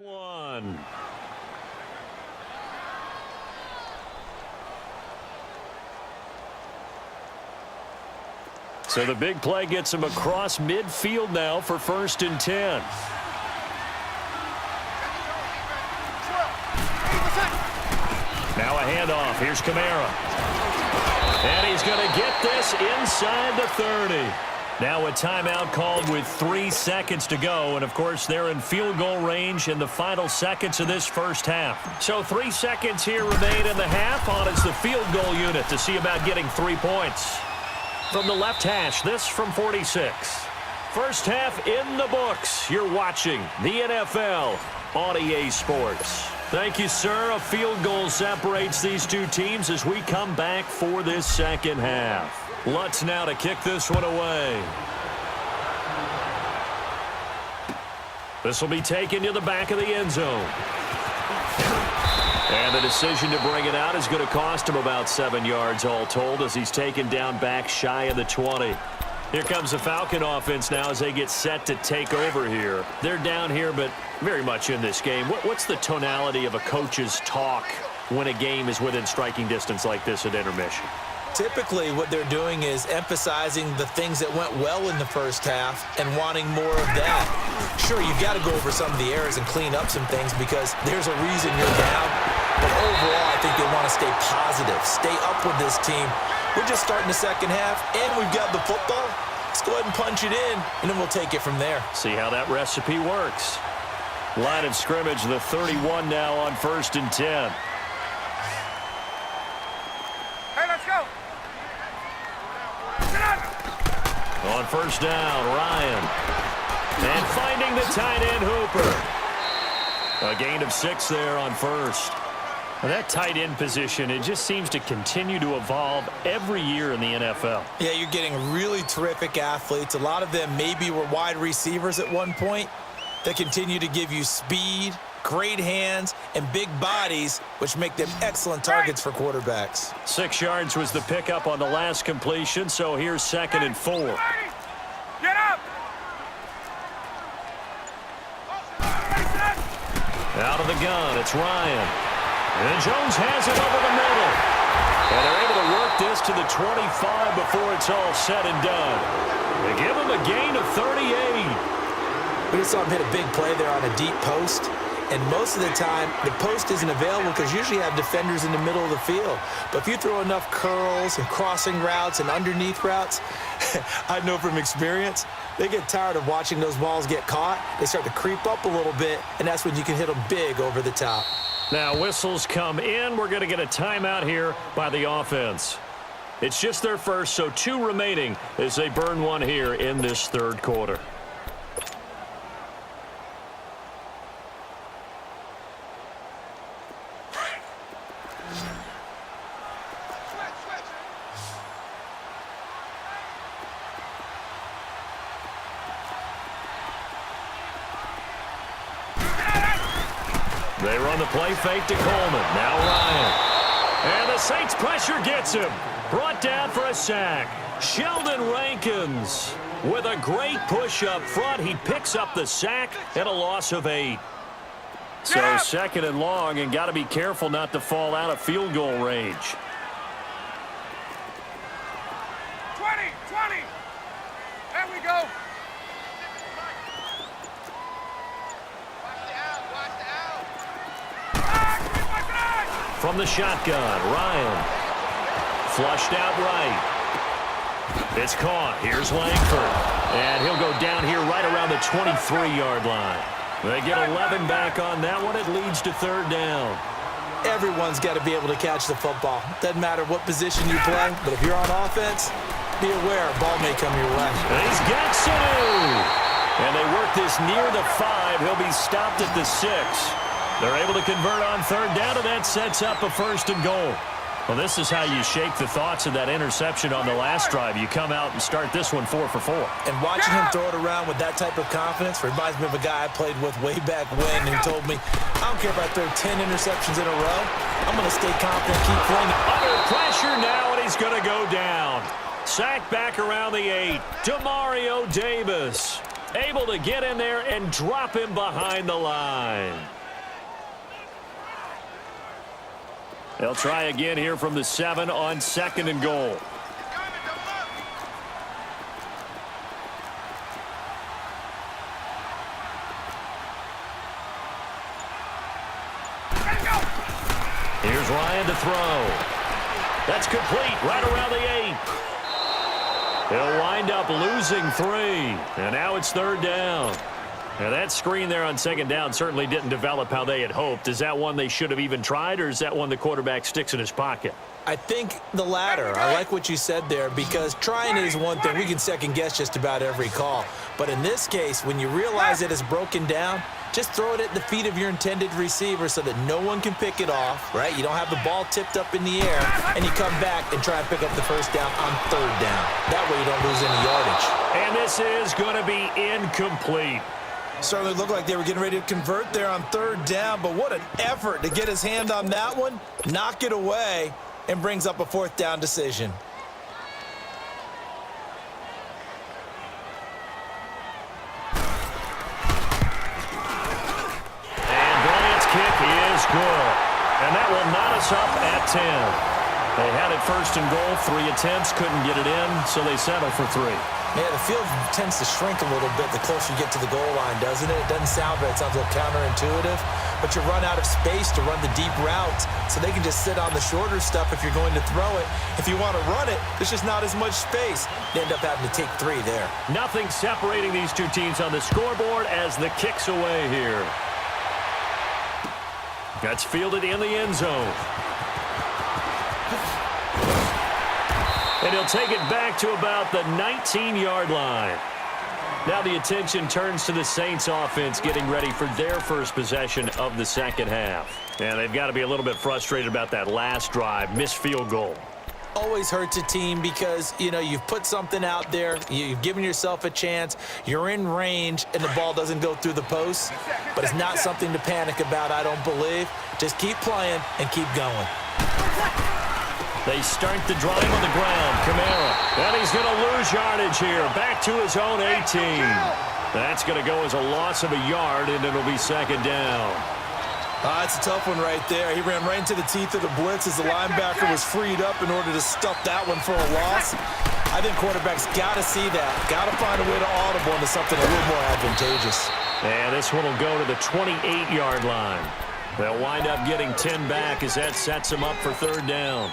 One. So the big play gets him across midfield now for 1st and 10. Now a handoff. Here's Kamara. And he's going to get this inside the 30. Now a timeout called with 3 seconds to go. And, of course, they're in field goal range in the final seconds of this first half. So 3 seconds here remain in the half. On is the field goal unit to see about getting 3 points. From the left hash, this from 46. First half in the books. You're watching the NFL on EA Sports. Thank you, sir. A field goal separates these two teams as we come back for this second half. Lutz now to kick this one away. This will be taken to the back of the end zone. And the decision to bring it out is going to cost him about 7 yards all told as he's taken down back shy of the 20. Here comes the Falcon offense now as they get set to take over here. They're down here, but very much in this game. What's the tonality of a coach's talk when a game is within striking distance like this at intermission? Typically, what they're doing is emphasizing the things that went well in the first half and wanting more of that. Sure, you've got to go over some of the errors and clean up some things because there's a reason you're down. But overall, I think they want to stay positive, stay up with this team. We're just starting the second half, and we've got the football. Let's go ahead and punch it in, and then we'll take it from there. See how that recipe works. Line of scrimmage, the 31 now on 1st and 10. Hey, let's go. On 1st down, Ryan. And finding the tight end, Hooper. A gain of 6 there on 1st. Well, that tight end position, it just seems to continue to evolve every year in the NFL. Yeah, you're getting really terrific athletes. A lot of them maybe were wide receivers at one point. They continue to give you speed, great hands, and big bodies, which make them excellent targets for quarterbacks. 6 yards was the pickup on the last completion, so here's 2nd and 4. Get up! Out of the gun, it's Ryan. And Jones has it over the middle. And they're able to work this to the 25 before it's all said and done. They give him a gain of 38. We just saw him hit a big play there on a deep post. And most of the time, the post isn't available because you usually have defenders in the middle of the field. But if you throw enough curls and crossing routes and underneath routes, I know from experience, they get tired of watching those balls get caught. They start to creep up a little bit, and that's when you can hit them big over the top. Now whistles come in. We're going to get a timeout here by the offense. It's just their first, so 2 remaining as they burn one here in this third quarter. They run the play fake to Coleman. Now Ryan. And the Saints pressure gets him. Brought down for a sack. Sheldon Rankins with a great push up front. He picks up the sack and a loss of 8. So 2nd and long, and got to be careful not to fall out of field goal range. 20. There we go. From the shotgun, Ryan. Flushed out right. It's caught. Here's Langford. And he'll go down here right around the 23-yard line. They get 11 back on that one. It leads to 3rd down. Everyone's got to be able to catch the football. Doesn't matter what position you play, but if you're on offense, be aware a ball may come your way. And he's got Sanu. And they work this near the 5. He'll be stopped at the 6. They're able to convert on 3rd down, and that sets up a 1st and goal. Well, this is how you shake the thoughts of that interception on the last drive. You come out and start this one 4 for 4. And watching him throw it around with that type of confidence reminds me of a guy I played with way back when who told me, I don't care if I throw 10 interceptions in a row. I'm going to stay confident, keep flinging. Under pressure now, and he's going to go down. Sacked back around the 8. Demario Davis. Able to get in there and drop him behind the line. They'll try again here from the 7 on 2nd and goal. Here's Ryan to throw. That's complete right around the 8. He'll wind up losing 3. And now it's 3rd down. Now that screen there on 2nd down certainly didn't develop how they had hoped. Is that one they should have even tried, or is that one the quarterback sticks in his pocket? I think the latter. I like what you said there, because trying it is one thing. We can second guess just about every call. But in this case, when you realize it is broken down, just throw it at the feet of your intended receiver so that no one can pick it off, right? You don't have the ball tipped up in the air, and you come back and try and pick up the 1st down on 3rd down. That way you don't lose any yardage. And this is going to be incomplete. Certainly looked like they were getting ready to convert there on 3rd down, but what an effort to get his hand on that one, knock it away, and brings up a 4th down decision. And Bryant's kick is good. And that will knot us up at 10. They had it 1st and goal, 3 attempts, couldn't get it in, so they settle for 3. Yeah, the field tends to shrink a little bit the closer you get to the goal line, doesn't it? It doesn't sound right. It sounds a little counterintuitive. But you run out of space to run the deep routes, so they can just sit on the shorter stuff if you're going to throw it. If you want to run it, there's just not as much space. You end up having to take 3 there. Nothing separating these two teams on the scoreboard as the kick's away here. That's fielded in the end zone. And he'll take it back to about the 19-yard line. Now the attention turns to the Saints offense getting ready for their first possession of the 2nd half. And they've got to be a little bit frustrated about that last drive, missed field goal. Always hurts a team because, you know, you've put something out there, you've given yourself a chance, you're in range, and the ball doesn't go through the posts. But it's not something to panic about, I don't believe. Just keep playing and keep going. They start the drive on the ground. Kamara. And he's going to lose yardage here. Back to his own 18. That's going to go as a loss of a yard, and it'll be 2nd down. It's a tough one right there. He ran right into the teeth of the blitz as the linebacker was freed up in order to stuff that one for a loss. I think quarterbacks got to see that. Got to find a way to audible into something a little more advantageous. And this one will go to the 28-yard line. They'll wind up getting 10 back as that sets them up for 3rd down.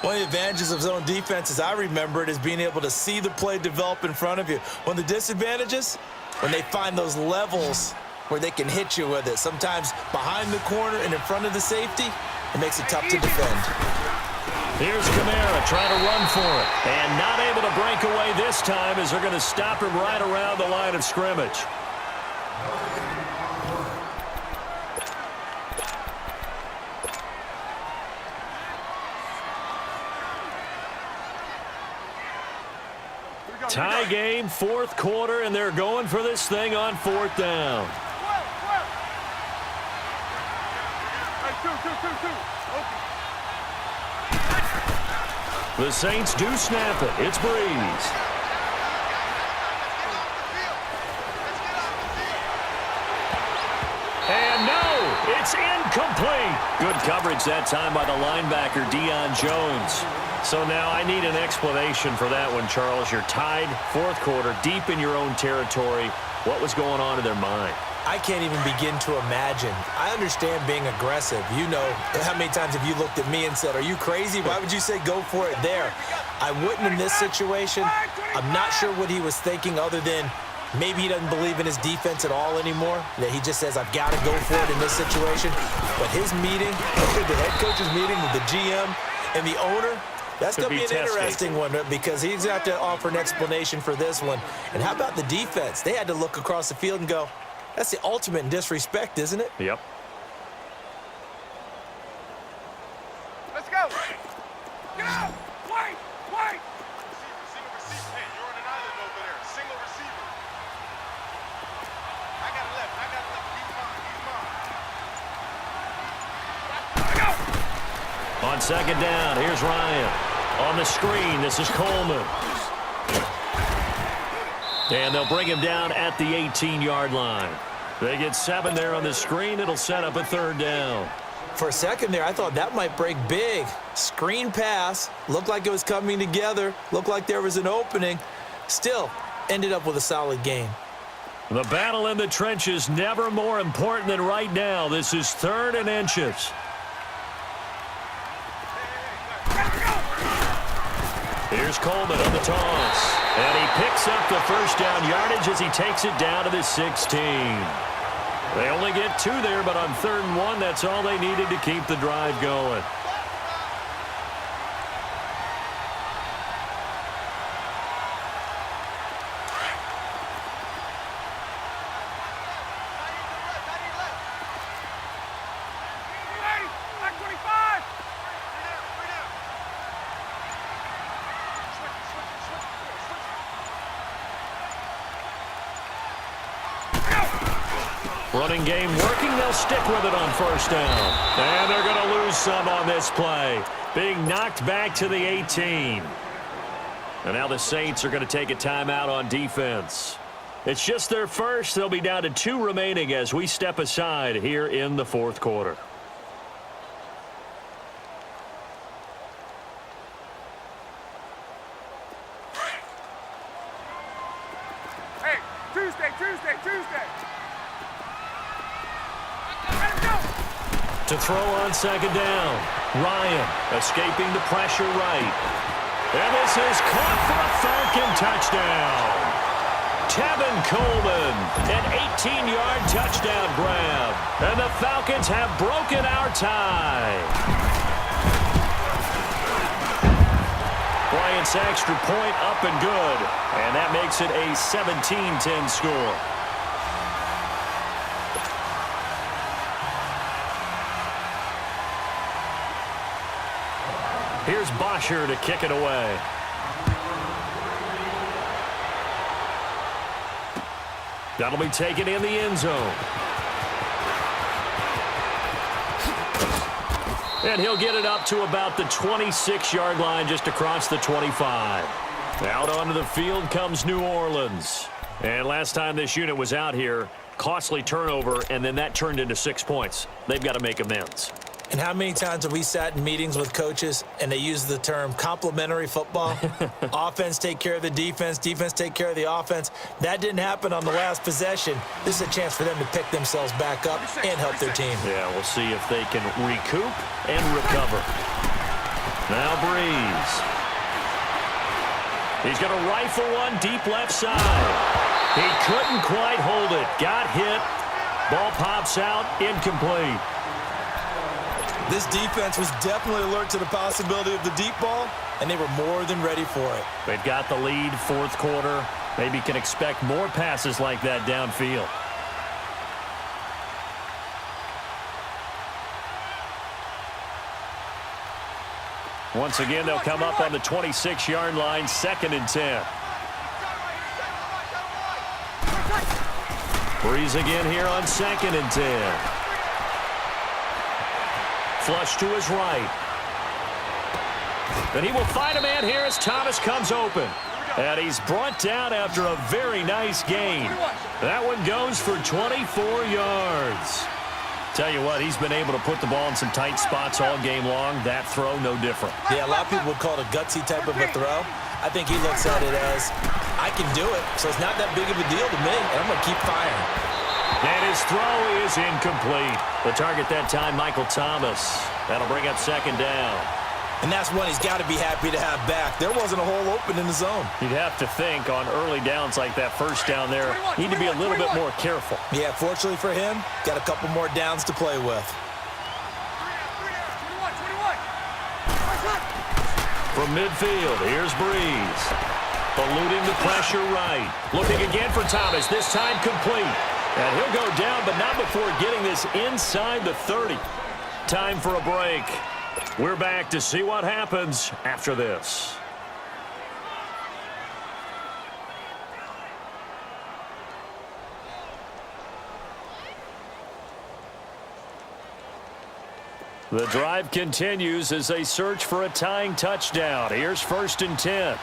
One of the advantages of zone defense, as I remember it, is being able to see the play develop in front of you. One of the disadvantages, when they find those levels where they can hit you with it, sometimes behind the corner and in front of the safety, it makes it tough to defend. Here's Kamara trying to run for it, and not able to break away this time as they're going to stop him right around the line of scrimmage. Tie game, 4th quarter, and they're going for this thing on 4th down. The Saints do snap it. It's Breeze. And no, it's incomplete. Good coverage that time by the linebacker, Deion Jones. So now I need an explanation for that one, Charles. You're tied, 4th quarter, deep in your own territory. What was going on in their mind? I can't even begin to imagine. I understand being aggressive. You know, how many times have you looked at me and said, are you crazy? Why would you say go for it there? I wouldn't in this situation. I'm not sure what he was thinking other than maybe he doesn't believe in his defense at all anymore, that he just says, I've got to go for it in this situation. But his meeting, the head coach's meeting with the GM and the owner, that's going to be an interesting one because he's going to have to offer an explanation for this one. And how about the defense? They had to look across the field and go, that's the ultimate in disrespect, isn't it? Yep. Let's go. Get out. Wait. Receiver. Hey, you're on an island over there. Single receiver. I got it left. He's mine. On 2nd down, here's Ryan. On the screen, this is Coleman. And they'll bring him down at the 18-yard line. They get 7 there on the screen. It'll set up a third down. For a second there, I thought that might break big. Screen pass. Looked like it was coming together. Looked like there was an opening. Still, ended up with a solid game. The battle in the trenches never more important than right now. This is 3rd and inches. Here's Coleman on the toss. And he picks up the first down yardage as he takes it down to the 16. They only get 2 there, but on 3rd and 1, that's all they needed to keep the drive going. Running game working. They'll stick with it on 1st down. And they're going to lose some on this play. Being knocked back to the 18. And now the Saints are going to take a timeout on defense. It's just their first. They'll be down to 2 remaining as we step aside here in the 4th quarter. Hey, Tuesday. To throw on 2nd down. Ryan escaping the pressure right. And this is caught for a Falcon touchdown. Tevin Coleman, an 18-yard touchdown grab. And the Falcons have broken our tie. Bryant's extra point up and good. And that makes it a 17-10 score. Here's Bosher to kick it away. That'll be taken in the end zone. And he'll get it up to about the 26-yard line just across the 25. Out onto the field comes New Orleans. And last time this unit was out here, costly turnover, and then that turned into 6 points. They've got to make amends. And how many times have we sat in meetings with coaches and they use the term complementary football? Offense take care of the defense, defense take care of the offense. That didn't happen on the last possession. This is a chance for them to pick themselves back up and help their team. Yeah, we'll see if they can recoup and recover. Now Breeze. He's going to rifle one deep left side. He couldn't quite hold it. Got hit. Ball pops out. Incomplete. This defense was definitely alert to the possibility of the deep ball, and they were more than ready for it. They've got the lead, 4th quarter. Maybe can expect more passes like that downfield. Once again, they'll come up on the 26-yard line, 2nd and 10. Breeze again here on 2nd and 10. Flush to his right. And he will find a man here as Thomas comes open. And he's brought down after a very nice gain. That one goes for 24 yards. Tell you what, he's been able to put the ball in some tight spots all game long. That throw, no different. Yeah, a lot of people would call it a gutsy type of a throw. I think he looks at it as, I can do it, so it's not that big of a deal to me, and I'm going to keep firing. And his throw is incomplete. The target that time, Michael Thomas. That'll bring up 2nd down. And that's one he's got to be happy to have back. There wasn't a hole open in the zone. You'd have to think on early downs like that 1st down there, need to be a little bit more careful. Yeah, fortunately for him, got a couple more downs to play with. From midfield, here's Breeze. Eluding the pressure right. Looking again for Thomas, this time complete. And he'll go down, but not before getting this inside the 30. Time for a break. We're back to see what happens after this. The drive continues as they search for a tying touchdown. Here's 1st and 10.